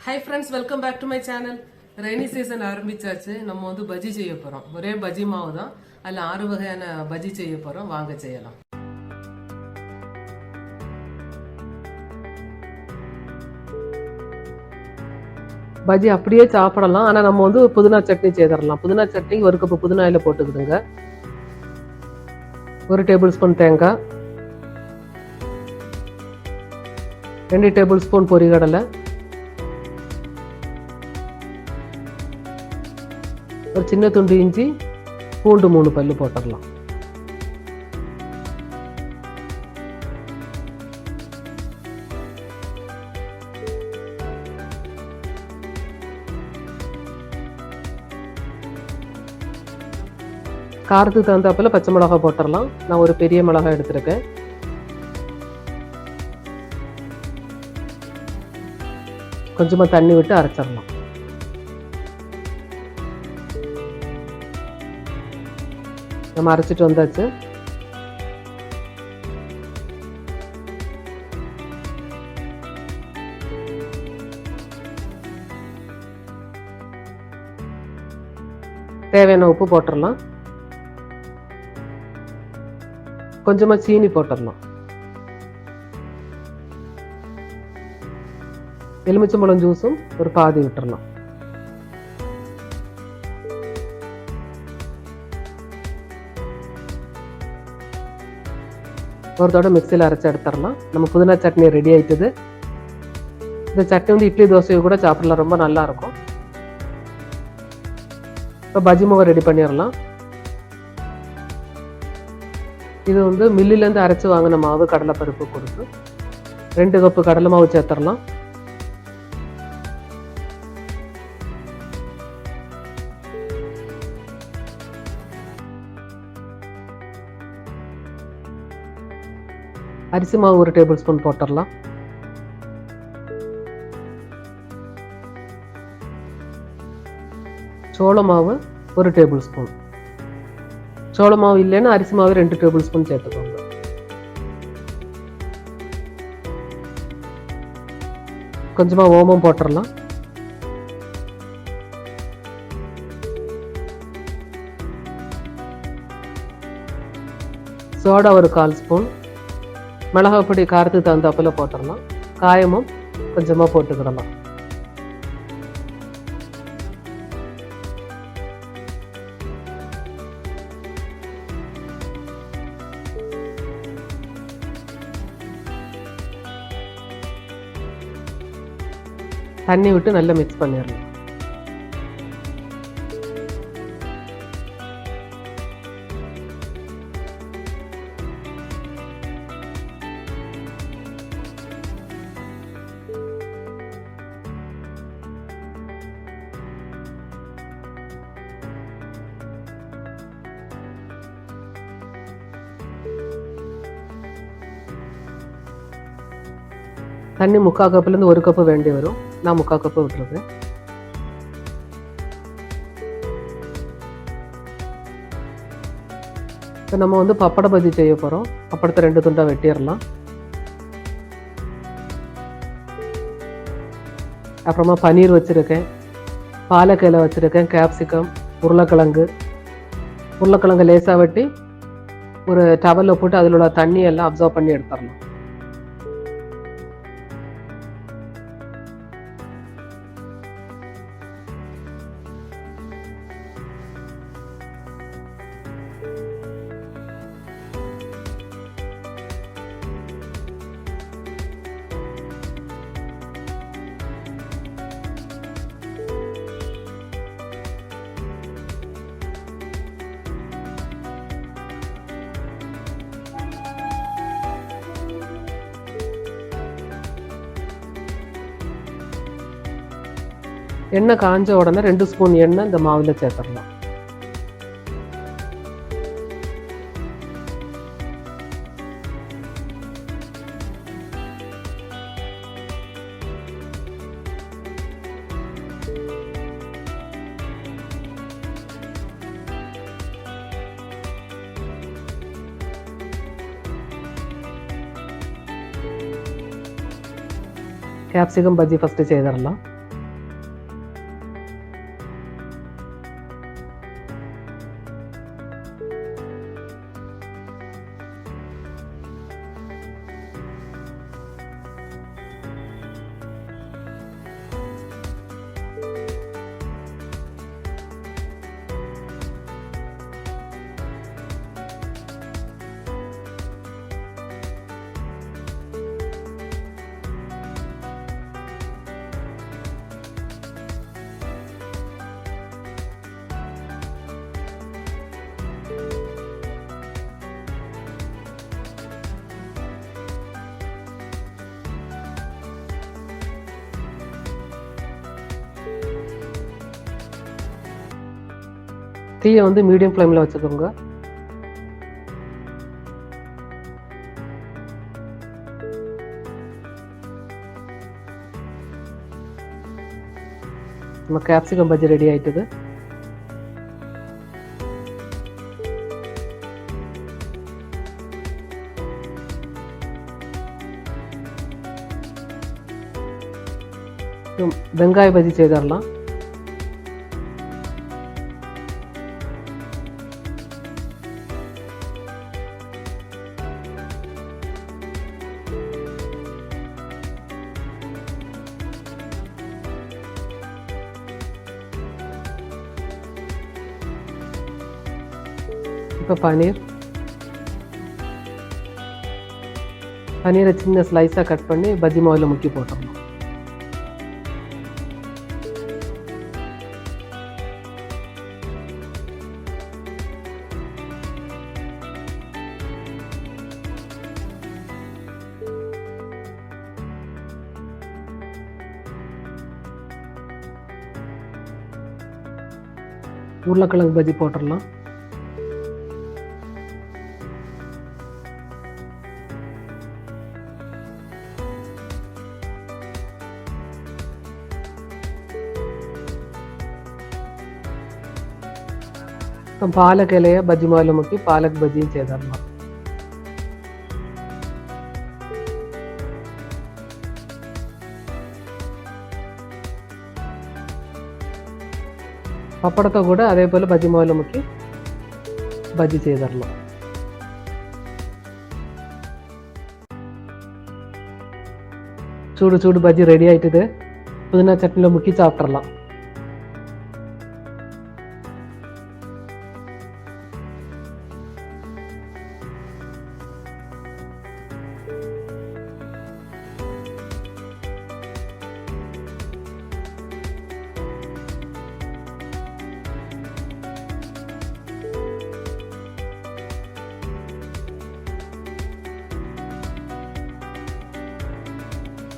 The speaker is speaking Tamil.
Hi friends, welcome back to my channel. Rainy season ஆரம்பிச்சாச்சு. நம்ம வந்து பஜ்ஜி செய்ய போறோம். ஒரே பஜ்ஜி மாவு தான். அதுல 6 வகையான பஜ்ஜி செய்ய போறோம். வாங்க செய்யலாம். பஜ்ஜி அப்படியே சாப்பிடலாம். ஆனா நம்ம வந்து புதினா சட்னி செய்தறலாம். புதினா சட்னி 1 கப் புதினா இலை போட்டுக்கிடுங்க. 1 டேபிள் ஸ்பூன் தேங்காய், 2 டேபிள் ஸ்பூன் பொரிகடலை, ஒரு சின்ன துண்டு இஞ்சி, பூண்டு 3 பல்லு போட்டுடலாம். காரத்துக்கு தகுந்தாப்புல பச்சை மிளகாய் போட்டுடலாம். நான் ஒரு பெரிய மிளகாய் எடுத்திருக்கேன். கொஞ்சமா தண்ணி விட்டு அரைச்சிடலாம். நம்ம அரைச்சிட்டு வந்தாச்சு. தேவையான உப்பு போட்டுடலாம். கொஞ்சமா சீனி போட்டுடலாம். எலுமிச்சம்பழம் ஜூஸும் ஒரு பாதி விட்டுறலாம். ஒரு தடவை மிக்சியில் அரைச்சி எடுத்துடலாம். நம்ம புதினா சட்னி ரெடி ஆயிட்டுது. இந்த சட்னி வந்து இட்லி தோசையை கூட சாப்பிடலாம், ரொம்ப நல்லா இருக்கும். இப்போ பஜ்ஜி மாவை ரெடி பண்ணிடலாம். இது வந்து மில்லிலேருந்து அரைச்சி வாங்கின மாவு, கடலைப்பருப்பு கொடுத்து 2 கப்பு கடலை மாவு சேர்த்துடலாம். அரிசி மாவு 1 டேபிள் ஸ்பூன் போட்டுடலாம். சோள மாவு 1 டேபிள் ஸ்பூன். சோள மாவு இல்லைன்னா அரிசி மாவு 2 டேபிள் ஸ்பூன் சேர்த்துக்கோங்க. கொஞ்சமா ஓமம் போட்டுடலாம். சோடா ஒரு 1/4 ஸ்பூன். மிளகாய் பொடி காரத்துக்கு தகுந்தாப்புல போட்டுடலாம். காயமும் கொஞ்சமா போட்டுக்கிடலாம். தண்ணி விட்டு நல்லா மிக்ஸ் பண்ணிடலாம். தண்ணி 3/4 கப்புலேருந்து 1 கப்பு வேண்டி வரும். நான் 3/4 கப்பு விட்டுருக்கேன். இப்போ நம்ம வந்து பப்பட பஜ்ஜி செய்ய போகிறோம். பப்படத்தை 2 துண்டாக வெட்டிடலாம். அப்புறமா பன்னீர் வச்சுருக்கேன், பாலக்கீரை வச்சுருக்கேன், கேப்சிகம், உருளைக்கிழங்கு லேசாக வெட்டி ஒரு டவலில் போட்டு அதில் உள்ள தண்ணி எல்லாம் அப்சர்வ் பண்ணி எடுத்துடலாம். எண்ணெய் காஞ்ச உடனே 2 ஸ்பூன் எண்ணெய் இந்த மாவில் சேர்த்துடலாம். ക്യാപ്സിക്കം ബജ്ജി ഫസ്റ്റ് ചെയ്തിടலாம். தீயை வந்து மீடியம் ஃப்ளேமில் வச்சுக்கோங்க. நம்ம கேப்சிகம் பஜ்ஜி ரெடி ஆயிட்டுது. வெங்காய பஜ்ஜி செய்திடலாம். இப்போ பன்னீரை சின்ன ஸ்லைஸாக கட் பண்ணி பஜ்ஜி மாவில் முக்கி போட்டுடணும். உருளைக்கிழங்கு பஜ்ஜி போட்டுடலாம். பாலக் இலையை பஜ்ஜி மாவில் முக்கி பாலக் பஜ்ஜியும் செய்திடலாம். பப்படத்தை கூட அதே போல் பஜ்ஜி மாவில் முக்கி பஜ்ஜி செய்திடலாம். சூடு சூடு பஜ்ஜி ரெடி ஆயிட்டுது. புதினா சட்னியில் முக்கி சாப்பிட்றலாம்.